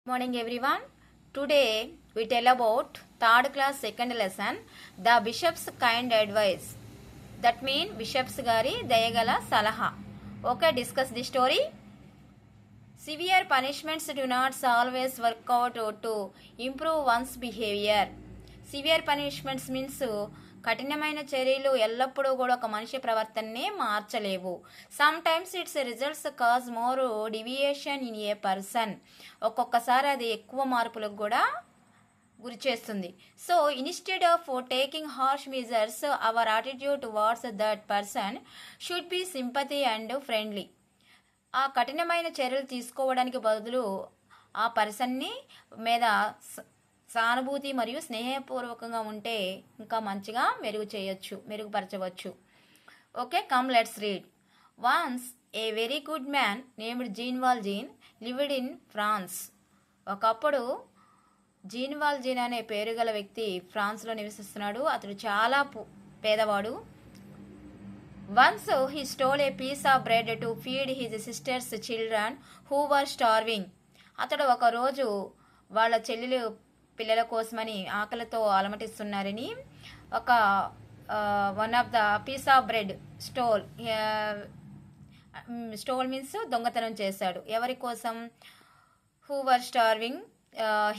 Morning everyone. Today we tell about third class second lesson, the bishop's kind advice. That means bishops gari dayagala salaha. Okay, discuss the story. Severe punishments do not always work out to improve one's behavior. Severe punishments means కఠినమైన చర్యలు ఎల్లప్పుడూ కూడా ఒక మనిషి ప్రవర్తననే మార్చలేవు. Sometimes it's results cause more deviation in a person. ఒక్కొక్కసారి అది ఎక్కువ మార్పులకు కూడా గురి చేస్తుంది. So instead of taking harsh measures our attitude towards that person should be sympathy and friendly. ఆ కఠినమైన చర్యలు తీసుకోవడానికి బదులు ఆ పర్సన్ని మీద సానుభూతి మరియు స్నేహపూర్వకంగా ఉంటే ఇంకా మంచిగా మెరుగుపరచవచ్చు. Okay, come let's read. Once a very good man named Jean Valjean lived in France. ఒకప్పుడు జీన్ వాల్జీన్ అనే పేరు గల వ్యక్తి ఫ్రాన్స్లో నివసిస్తున్నాడు. అతడు చాలా పేదవాడు. Once he stole a piece of bread to feed his sister's children who were starving. అతడు ఒకరోజు వాళ్ళ చెల్లెలు పిల్లల కోసమని ఆకలితో అలమటిస్తున్నారని ఒక one of the piece of bread stole means దొంగతనం చేశాడు. ఎవరి కోసం? Who were starving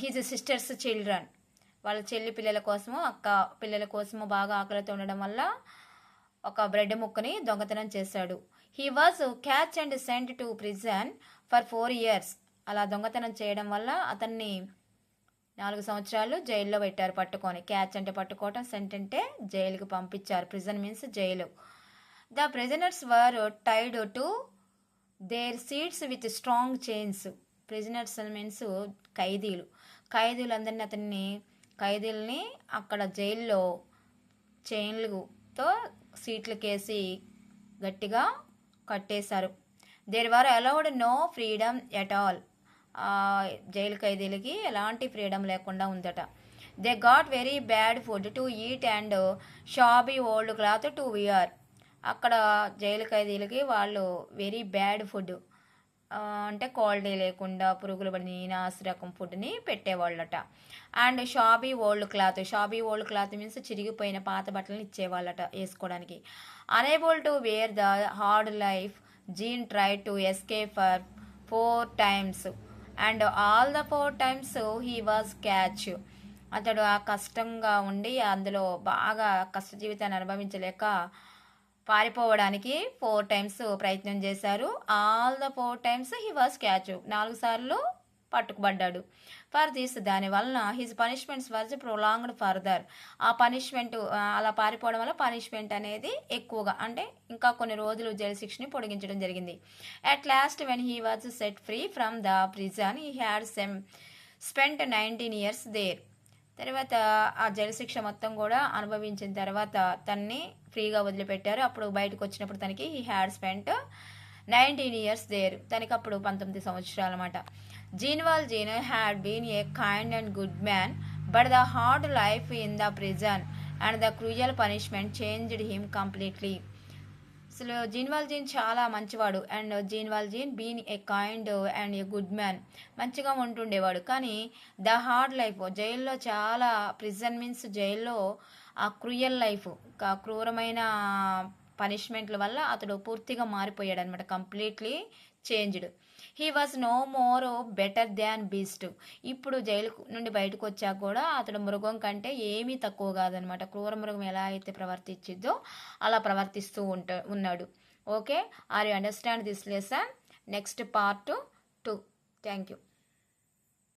his sister's children. వాళ్ళ చెల్లి పిల్లల కోసము, అక్క పిల్లల కోసము బాగా ఆకలితో ఉండడం వల్ల ఒక బ్రెడ్ ముక్కని దొంగతనం చేశాడు. He was catch and sent to prison for 4 years. అలా దొంగతనం చేయడం వల్ల అతన్ని 4 సంవత్సరాలు జైల్లో పెట్టారు పట్టుకొని. క్యాచ్ అంటే పట్టుకోవటం, సెంట్ అంటే జైలుకి పంపించారు. Prison means jail. The prisoners were tied to their seats with strong chains. Prisoners means ఖైదీలందరినీ ఖైదీలని అక్కడ జైల్లో చైన్లతో సీట్లకేసి గట్టిగా కట్టేశారు. There were allowed no freedom at all. Jail ఖైదీలకి ఎలాంటి ఫ్రీడమ్ లేకుండా ఉందట. They got very bad food to eat and shabby old cloth to wear. అక్కడ జైలు ఖైదీలకి వాళ్ళు వెరీ బ్యాడ్ ఫుడ్ అంటే క్వాలిటీ లేకుండా పురుగులు పడిన నాసి రకం ఫుడ్ని పెట్టేవాళ్ళట. And shabby old cloth means చిరిగిపోయిన పాత బట్టలను ఇచ్చేవాళ్ళట వేసుకోవడానికి. Unable to wear the hard life, Jean try to escape for 4 times and all the 4 times he was catch. అతడు ఆ కష్టంగా ఉండి అందులో బాగా కష్ట జీవితాన్ని అనుభవించలేక పారిపోవడానికి 4 times ప్రయత్నం చేశారు. All the 4 times he was catch. 4 సార్లు పట్టుకుపడ్డాడు. ఫర్ దిస్ దానివలన his punishments was prolonged further. ఆ పనిష్మెంట్ అలా పారిపోవడం వల్ల పనిష్మెంట్ అనేది ఎక్కువగా అంటే ఇంకా కొన్ని రోజులు జైలు శిక్షని పొడిగించడం జరిగింది. At last when he was set free from the prison he had spent 19 years there. తర్వాత ఆ జైలు శిక్ష మొత్తం కూడా అనుభవించిన తర్వాత తన్ని ఫ్రీగా వదిలిపెట్టారు. అప్పుడు బయటకు వచ్చినప్పుడు తనకి he had spent 19 years there. తనకి అప్పుడు 19 సంవత్సరాలు అన్నమాట. Jean Valjean had been a kind and good man but the hard life in the prison and the cruel punishment changed him completely. అసలు జీన్ వాల్జీన్ చాలా మంచివాడు. And Jean Valjean been a kind and a good man, మంచిగా ఉంటుండేవాడు. కానీ the hard life, జైల్లో చాలా, prison means జైల్లో ఆ క్రూయల్ లైఫ్, క్రూరమైన పనిష్మెంట్ల వల్ల అతడు పూర్తిగా మారిపోయాడు అనమాట. Completely changed. He was no more better than beast. ఇప్పుడు జైలు నుండి బయటకు వచ్చాక కూడా అతడు మృగం కంటే ఏమీ తక్కువ కాదనమాట. క్రూర మృగం ఎలా అయితే ప్రవర్తించిద్దో అలా ప్రవర్తిస్తూ ఉన్నాడు. Okay, are you understand this lesson? Next part 2. Thank you.